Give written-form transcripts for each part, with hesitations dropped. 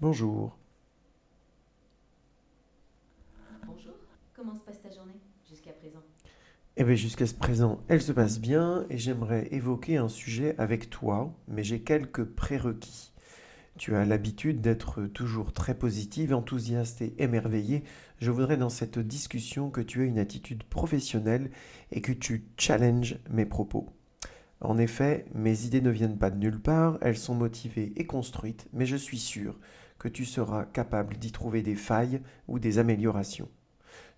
Bonjour. Bonjour, comment se passe ta journée jusqu'à présent? Eh bien, jusqu'à ce présent, elle se passe bien et j'aimerais évoquer un sujet avec toi, mais j'ai quelques prérequis. Tu as l'habitude d'être toujours très positive, enthousiaste et émerveillée. Je voudrais dans cette discussion que tu aies une attitude professionnelle et que tu challenges mes propos. En effet, mes idées ne viennent pas de nulle part, elles sont motivées et construites, mais je suis sûr que tu seras capable d'y trouver des failles ou des améliorations.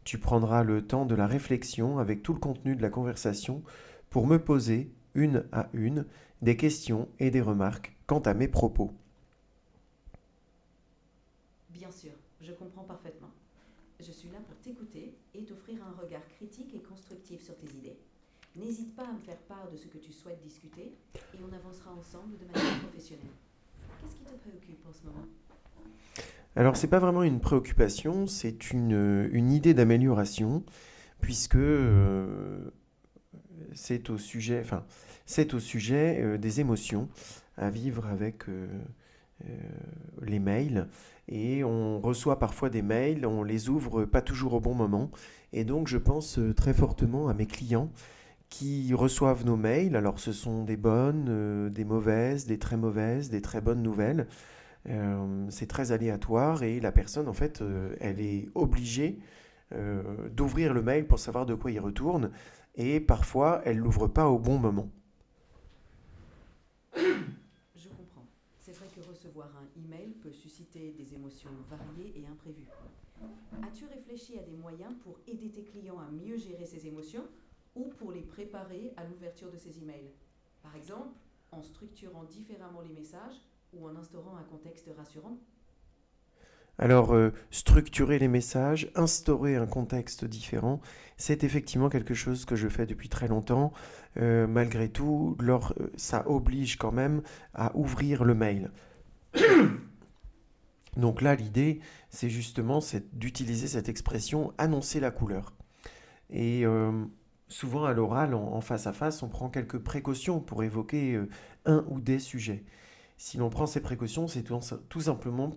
Tu prendras le temps de la réflexion avec tout le contenu de la conversation pour me poser, une à une, des questions et des remarques quant à mes propos. Bien sûr, je comprends parfaitement. Je suis là pour t'écouter et t'offrir un regard critique et constructif sur tes idées. N'hésite pas à me faire part de ce que tu souhaites discuter et on avancera ensemble de manière professionnelle. Qu'est-ce qui te préoccupe en ce moment? Alors, c'est pas vraiment une préoccupation, c'est une idée d'amélioration, puisque c'est au sujet des émotions à vivre avec euh, les mails. Et on reçoit parfois des mails, on les ouvre pas toujours au bon moment. Et donc, je pense très fortement à mes clients qui reçoivent nos mails. Alors ce sont des bonnes, des mauvaises, des très bonnes nouvelles. C'est très aléatoire et la personne, en fait, elle est obligée d'ouvrir le mail pour savoir de quoi il retourne. Et parfois, elle l'ouvre pas au bon moment. Je comprends. C'est vrai que recevoir un email peut susciter des émotions variées et imprévues. As-tu réfléchi à des moyens pour aider tes clients à mieux gérer ces émotions ou pour les préparer à l'ouverture de ces emails? Par exemple, en structurant différemment les messages ou en instaurant un contexte rassurant? Alors, structurer les messages, instaurer un contexte différent, c'est effectivement quelque chose que je fais depuis très longtemps. Malgré tout, ça oblige quand même à ouvrir le mail. Donc là, l'idée, c'est d'utiliser cette expression annoncer la couleur. Et souvent à l'oral, en face à face, on prend quelques précautions pour évoquer un ou des sujets. Si l'on prend ces précautions, c'est tout simplement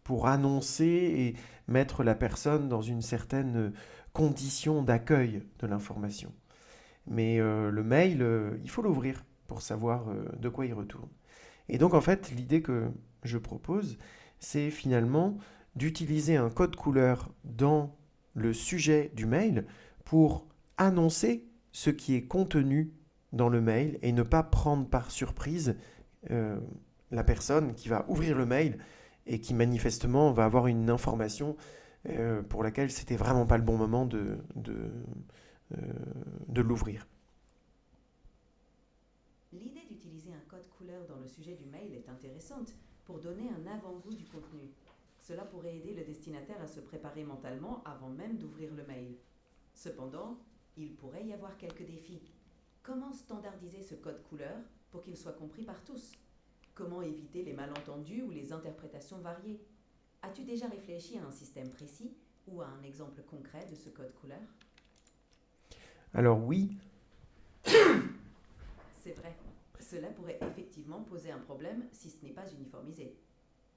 pour annoncer et mettre la personne dans une certaine condition d'accueil de l'information. Mais le mail, il faut l'ouvrir pour savoir de quoi il retourne. Et donc en fait, l'idée que je propose, c'est finalement d'utiliser un code couleur dans le sujet du mail pour annoncer ce qui est contenu dans le mail et ne pas prendre par surprise euh, la personne qui va ouvrir le mail et qui manifestement va avoir une information pour laquelle c'était vraiment pas le bon moment euh, de l'ouvrir. L'idée d'utiliser un code couleur dans le sujet du mail est intéressante pour donner un avant-goût du contenu. Cela pourrait aider le destinataire à se préparer mentalement avant même d'ouvrir le mail. Cependant, il pourrait y avoir quelques défis. Comment standardiser ce code couleur pour qu'il soit compris par tous? Comment éviter les malentendus ou les interprétations variées? As-tu déjà réfléchi à un système précis ou à un exemple concret de ce code couleur? Alors oui, C'est vrai, cela pourrait effectivement poser un problème si ce n'est pas uniformisé.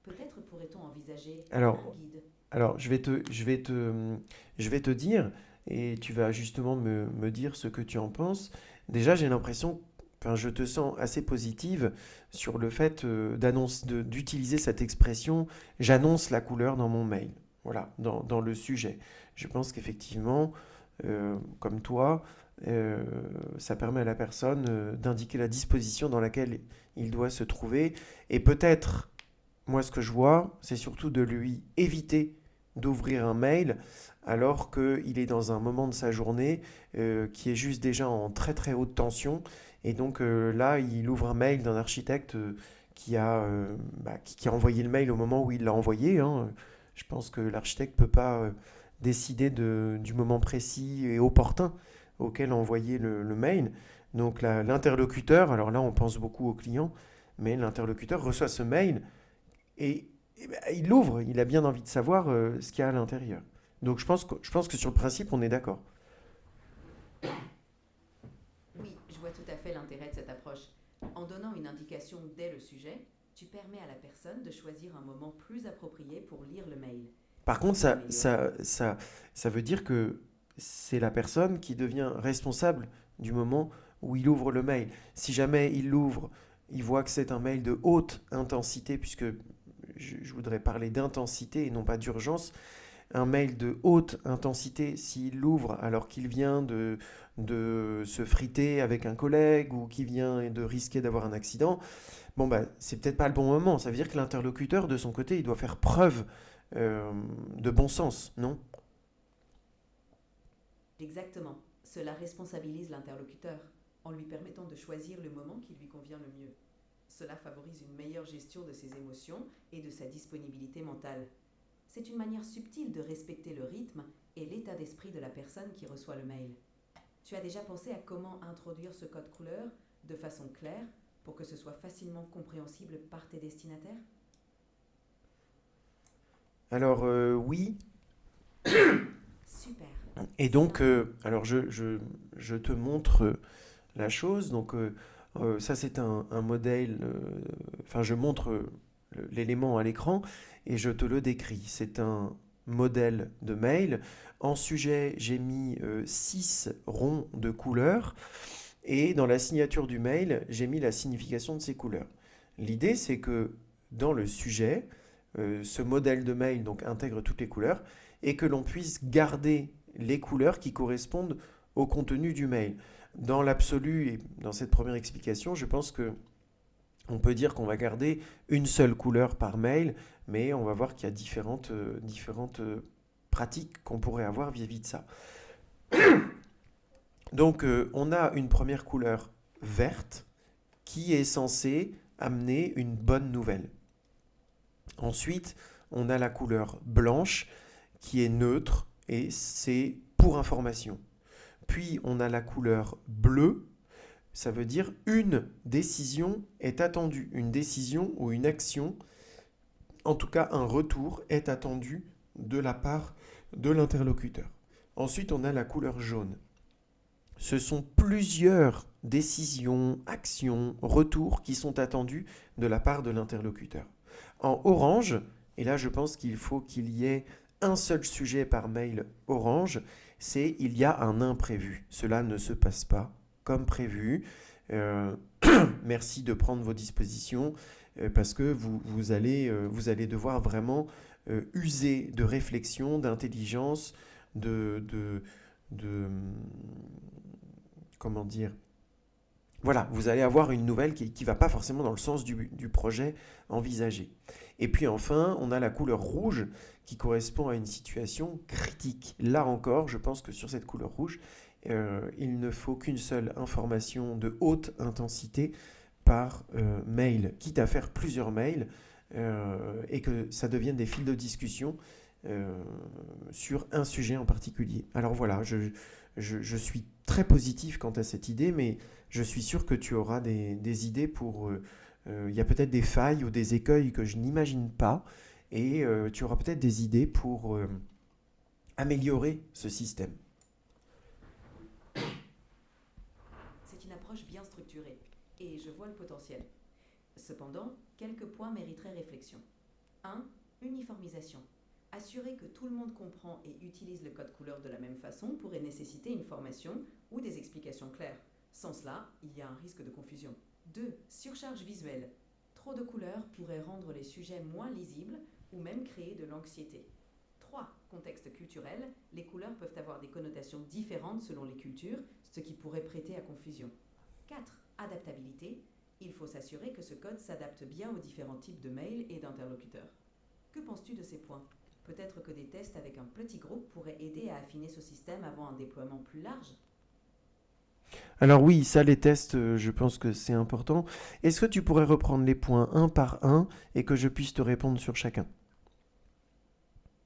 Peut-être pourrait-on envisager un alors guide. Alors, je vais te dire, et tu vas justement me dire ce que tu en penses. Déjà, j'ai l'impression, enfin, je te sens assez positive sur le fait d'utiliser cette expression j'annonce la couleur dans mon mail. Voilà, dans le sujet. Je pense qu'effectivement, comme toi, euh, ça permet à la personne d'indiquer la disposition dans laquelle il doit se trouver. Et peut-être, moi, ce que je vois, c'est surtout de lui éviter d'ouvrir un mail alors qu'il est dans un moment de sa journée qui est juste déjà en très très haute tension. Et donc là, il ouvre un mail d'un architecte qui a envoyé le mail au moment où il l'a envoyé, hein. Je pense que l'architecte ne peut pas décider du moment précis et opportun auquel envoyer le mail. Donc l'interlocuteur, alors là on pense beaucoup au client, mais l'interlocuteur reçoit ce mail et ben, il l'ouvre, il a bien envie de savoir ce qu'il y a à l'intérieur. Donc je pense que sur le principe, on est d'accord. Oui, je vois tout à fait l'intérêt de cette approche. En donnant une indication dès le sujet, Tu permets à la personne de choisir un moment plus approprié pour lire le mail. Par Tu contre, peux l'améliorer. ça veut dire que c'est la personne qui devient responsable du moment où il ouvre le mail. Si jamais il l'ouvre, il voit que c'est un mail de haute intensité, puisque je voudrais parler d'intensité et non pas d'urgence, un mail de haute intensité, s'il l'ouvre alors qu'il vient de se friter avec un collègue ou qu'il vient de risquer d'avoir un accident, bon bah c'est peut-être pas le bon moment. Ça veut dire que l'interlocuteur, de son côté, il doit faire preuve euh, de bon sens, non? Exactement. Cela responsabilise l'interlocuteur en lui permettant de choisir le moment qui lui convient le mieux. Cela favorise une meilleure gestion de ses émotions et de sa disponibilité mentale. C'est une manière subtile de respecter le rythme et l'état d'esprit de la personne qui reçoit le mail. Tu as déjà pensé à comment introduire ce code couleur de façon claire pour que ce soit facilement compréhensible par tes destinataires? Alors oui, Super. et C'est donc, parfait. alors je te montre la chose. Donc ça c'est un modèle, enfin je montre l'élément à l'écran et je te le décris. C'est un modèle de mail. En sujet, j'ai mis 6 ronds de couleurs et dans la signature du mail, j'ai mis la signification de ces couleurs. L'idée, c'est que dans le sujet, ce modèle de mail donc, intègre toutes les couleurs et que l'on puisse garder les couleurs qui correspondent au contenu du mail. Dans l'absolu et dans cette première explication, je pense que on peut dire qu'on va garder une seule couleur par mail, mais on va voir qu'il y a différentes pratiques qu'on pourrait avoir vis-à-vis de ça. Donc, on a une première couleur verte qui est censée amener une bonne nouvelle. Ensuite, on a la couleur blanche qui est neutre et c'est pour information. Puis, on a la couleur bleue, ça veut dire une décision est attendue. Une décision ou une action, en tout cas un retour, est attendu de la part de l'interlocuteur. Ensuite, on a la couleur jaune. Ce sont plusieurs décisions, actions, retours qui sont attendus de la part de l'interlocuteur. En orange, et là je pense qu'il faut qu'il y ait un seul sujet par mail orange, c'est il y a un imprévu. Cela ne se passe pas comme prévu. Euh, Merci de prendre vos dispositions parce que vous allez devoir vraiment user de réflexion, d'intelligence, de, de, comment dire, voilà, vous allez avoir une nouvelle qui ne va pas forcément dans le sens du projet envisagé. Et puis enfin, on a la couleur rouge qui correspond à une situation critique. Là encore, je pense que sur cette couleur rouge, il ne faut qu'une seule information de haute intensité par mail, quitte à faire plusieurs mails et que ça devienne des fils de discussion euh, sur un sujet en particulier. Alors voilà, je suis très positif quant à cette idée, mais je suis sûr que tu auras des idées pour... Il y a peut-être des failles ou des écueils que je n'imagine pas, et tu auras peut-être des idées pour améliorer ce système. C'est une approche bien structurée et je vois le potentiel. Cependant, quelques points mériteraient réflexion. 1. Uniformisation. Assurer que tout le monde comprend et utilise le code couleur de la même façon pourrait nécessiter une formation ou des explications claires. Sans cela, il y a un risque de confusion. 2. Surcharge visuelle. Trop de couleurs pourrait rendre les sujets moins lisibles ou même créer de l'anxiété. 3. Contexte culturel. Les couleurs peuvent avoir des connotations différentes selon les cultures, ce qui pourrait prêter à confusion. 4. Adaptabilité. Il faut s'assurer que ce code s'adapte bien aux différents types de mails et d'interlocuteurs. Que penses-tu de ces points? Peut-être que des tests avec un petit groupe pourraient aider à affiner ce système avant un déploiement plus large. Alors oui, ça, les tests, je pense que c'est important. Est-ce que tu pourrais reprendre les points un par un et que je puisse te répondre sur chacun?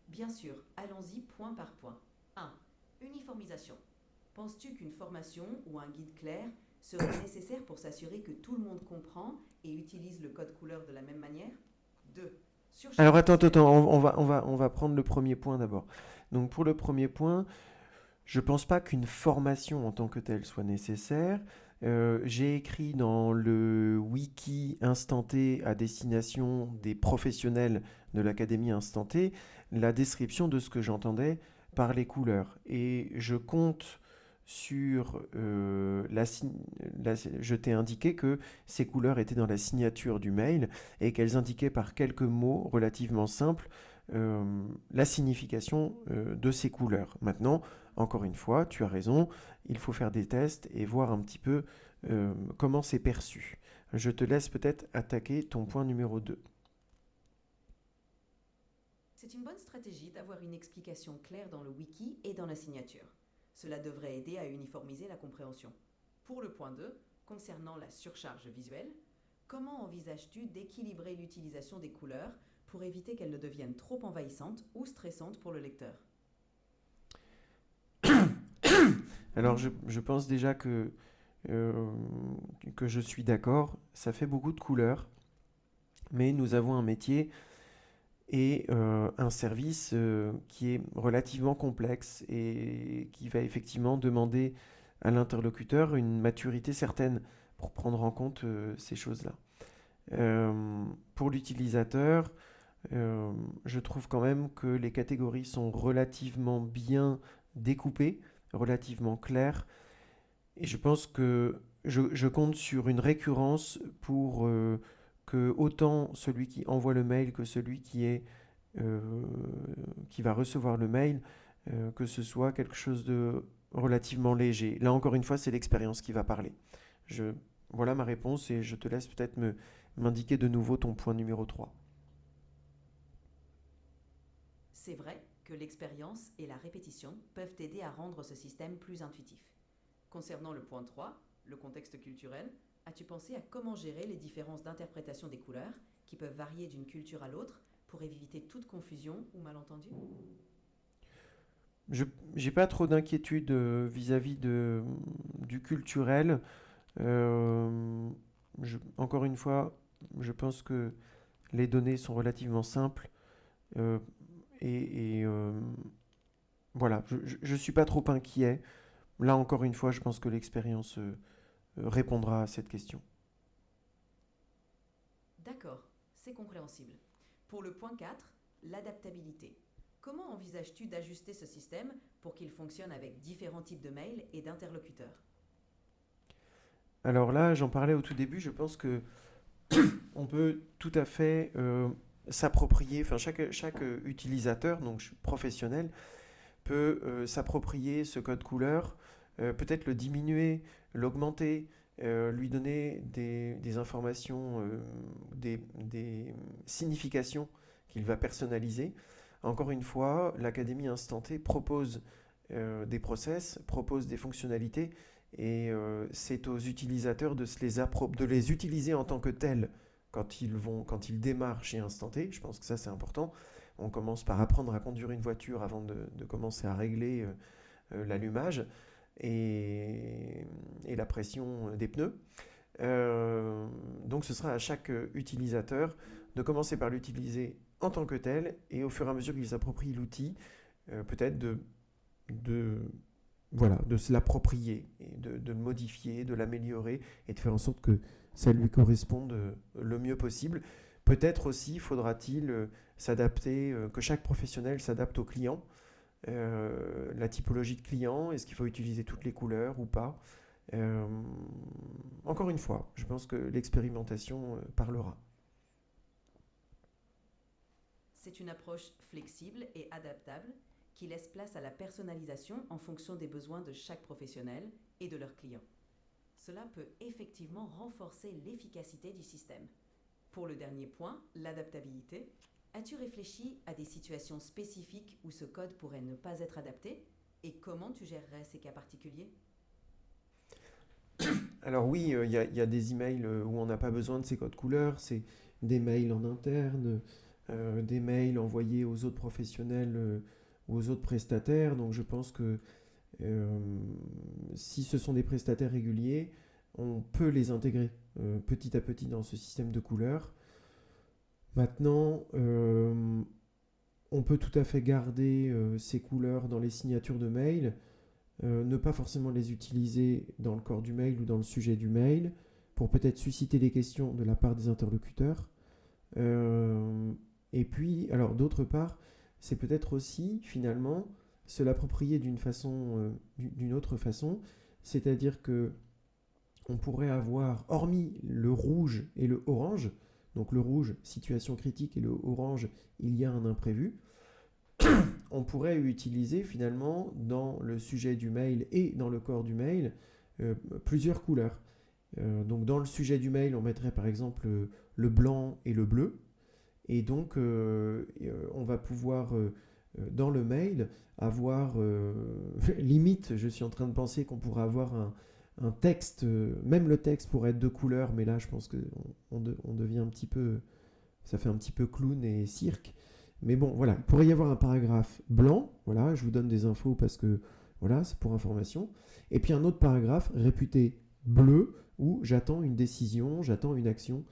Bien sûr, allons-y point par point. 1. Uniformisation. Penses-tu qu'une formation ou un guide clair serait nécessaire pour s'assurer que tout le monde comprend et utilise le code couleur de la même manière? 2. Alors Surcharge attends, visuelle. on va prendre le premier point d'abord. Donc pour le premier point, je ne pense pas qu'une formation en tant que telle soit nécessaire. J'ai écrit dans le wiki instanté à destination des professionnels de l'Académie instanté la description de ce que j'entendais par les couleurs. Et je compte sur je t'ai indiqué que ces couleurs étaient dans la signature du mail et qu'elles indiquaient par quelques mots relativement simples la signification de ces couleurs. Maintenant, encore une fois, tu as raison, il faut faire des tests et voir un petit peu comment c'est perçu. Je te laisse peut-être attaquer ton point numéro 2. C'est une bonne stratégie d'avoir une explication claire dans le wiki et dans la signature. Cela devrait aider à uniformiser la compréhension. Pour le point 2, concernant la surcharge visuelle, comment envisages-tu d'équilibrer l'utilisation des couleurs pour éviter qu'elles ne deviennent trop envahissantes ou stressantes pour le lecteur? Alors je pense déjà euh, que je suis d'accord, ça fait beaucoup de couleurs, mais nous avons un métier et un service qui est relativement complexe et qui va effectivement demander à l'interlocuteur une maturité certaine pour prendre en compte ces choses-là. Pour l'utilisateur, je trouve quand même que les catégories sont relativement bien découpées, relativement claires, et je pense que je compte sur une récurrence pour que autant celui qui envoie le mail que celui euh, qui va recevoir le mail, que ce soit quelque chose de relativement léger. Là encore une fois, c'est l'expérience qui va parler. Je, voilà ma réponse et je te laisse peut-être m'indiquer de nouveau ton point numéro 3. C'est vrai que l'expérience et la répétition peuvent aider à rendre ce système plus intuitif. Concernant le point 3, le contexte culturel, as-tu pensé à comment gérer les différences d'interprétation des couleurs qui peuvent varier d'une culture à l'autre pour éviter toute confusion ou malentendu? Je n'ai pas trop d'inquiétude vis-à-vis du culturel. Euh, encore une fois, je pense que les données sont relativement simples euh, et voilà, je ne suis pas trop inquiet. Là encore une fois, je pense que l'expérience répondra à cette question. D'accord, c'est compréhensible. Pour le point 4, l'adaptabilité. Comment envisages-tu d'ajuster ce système pour qu'il fonctionne avec différents types de mails et d'interlocuteurs? Alors là, j'en parlais au tout début, je pense que on peut tout à fait s'approprier, enfin chaque utilisateur, donc professionnel, peut s'approprier ce code couleur, peut-être le diminuer, l'augmenter, lui donner des informations, des significations qu'il va personnaliser. Encore une fois, l'Académie Instanté propose des process, propose des fonctionnalités, et c'est aux utilisateurs de les utiliser en tant que tels quand ils démarrent chez Instanté. Je pense que ça c'est important. On commence par apprendre à conduire une voiture avant de commencer à régler l'allumage et la pression des pneus. Donc ce sera à chaque utilisateur de commencer par l'utiliser en tant que tel et au fur et à mesure qu'il s'approprie l'outil, peut-être de, voilà, de se l'approprier, et de le modifier, de l'améliorer et de faire en sorte que ça lui corresponde le mieux possible. Peut-être aussi faudra-t-il s'adapter, que chaque professionnel s'adapte au client, la typologie de client, est-ce qu'il faut utiliser toutes les couleurs ou pas. Euh, Encore une fois, je pense que l'expérimentation parlera. C'est une approche flexible et adaptable qui laisse place à la personnalisation en fonction des besoins de chaque professionnel et de leurs clients. Cela peut effectivement renforcer l'efficacité du système. Pour le dernier point, l'adaptabilité, as-tu réfléchi à des situations spécifiques où ce code pourrait ne pas être adapté et comment tu gérerais ces cas particuliers? Alors oui, y a des emails où on n'a pas besoin de ces codes couleurs, c'est des mails en interne, des mails envoyés aux autres professionnels ou aux autres prestataires. Donc je pense que euh, si ce sont des prestataires réguliers, on peut les intégrer petit à petit dans ce système de couleurs. Maintenant, on peut tout à fait garder ces couleurs dans les signatures de mail, ne pas forcément les utiliser dans le corps du mail ou dans le sujet du mail, pour peut-être susciter des questions de la part des interlocuteurs. Et puis, alors d'autre part, c'est peut-être aussi finalement se l'approprier d'une autre façon, c'est-à-dire que on pourrait avoir, hormis le rouge et le orange, donc le rouge, situation critique, et le orange, il y a un imprévu, on pourrait utiliser finalement dans le sujet du mail et dans le corps du mail plusieurs couleurs. Donc dans le sujet du mail, on mettrait par exemple le blanc et le bleu. Et donc on va pouvoir dans le mail avoir limite, je suis en train de penser qu'on pourrait avoir un texte, même le texte pourrait être de couleur, mais là je pense qu'on devient un petit peu, ça fait un petit peu clown et cirque. Mais bon, voilà, il pourrait y avoir un paragraphe blanc, voilà, je vous donne des infos parce que, voilà, c'est pour information. Et puis un autre paragraphe réputé bleu, où j'attends une décision, j'attends une action,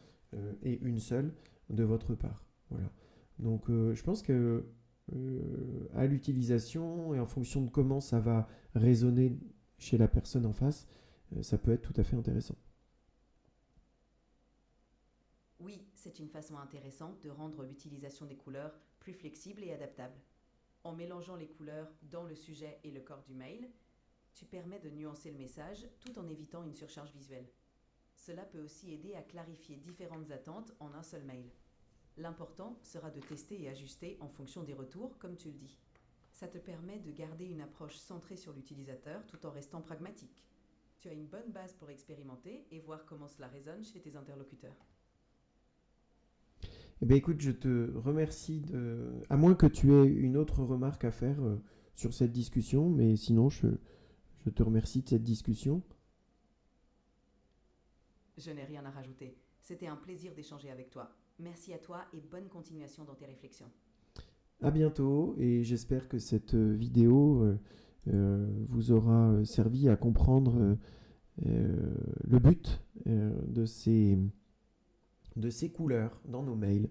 et une seule, de votre part. Voilà. Donc je pense que à l'utilisation et en fonction de comment ça va résonner chez la personne en face, ça peut être tout à fait intéressant. Oui, c'est une façon intéressante de rendre l'utilisation des couleurs plus flexible et adaptable. En mélangeant les couleurs dans le sujet et le corps du mail, tu permets de nuancer le message tout en évitant une surcharge visuelle. Cela peut aussi aider à clarifier différentes attentes en un seul mail. L'important sera de tester et ajuster en fonction des retours, comme tu le dis. Ça te permet de garder une approche centrée sur l'utilisateur tout en restant pragmatique. Tu as une bonne base pour expérimenter et voir comment cela résonne chez tes interlocuteurs. Eh bien, écoute, je te remercie à moins que tu aies une autre remarque à faire sur cette discussion, mais sinon, je te remercie de cette discussion. Je n'ai rien à rajouter. C'était un plaisir d'échanger avec toi. Merci à toi et bonne continuation dans tes réflexions. À bientôt et j'espère que cette vidéo vous aura servi à comprendre le but de ces couleurs dans nos mails.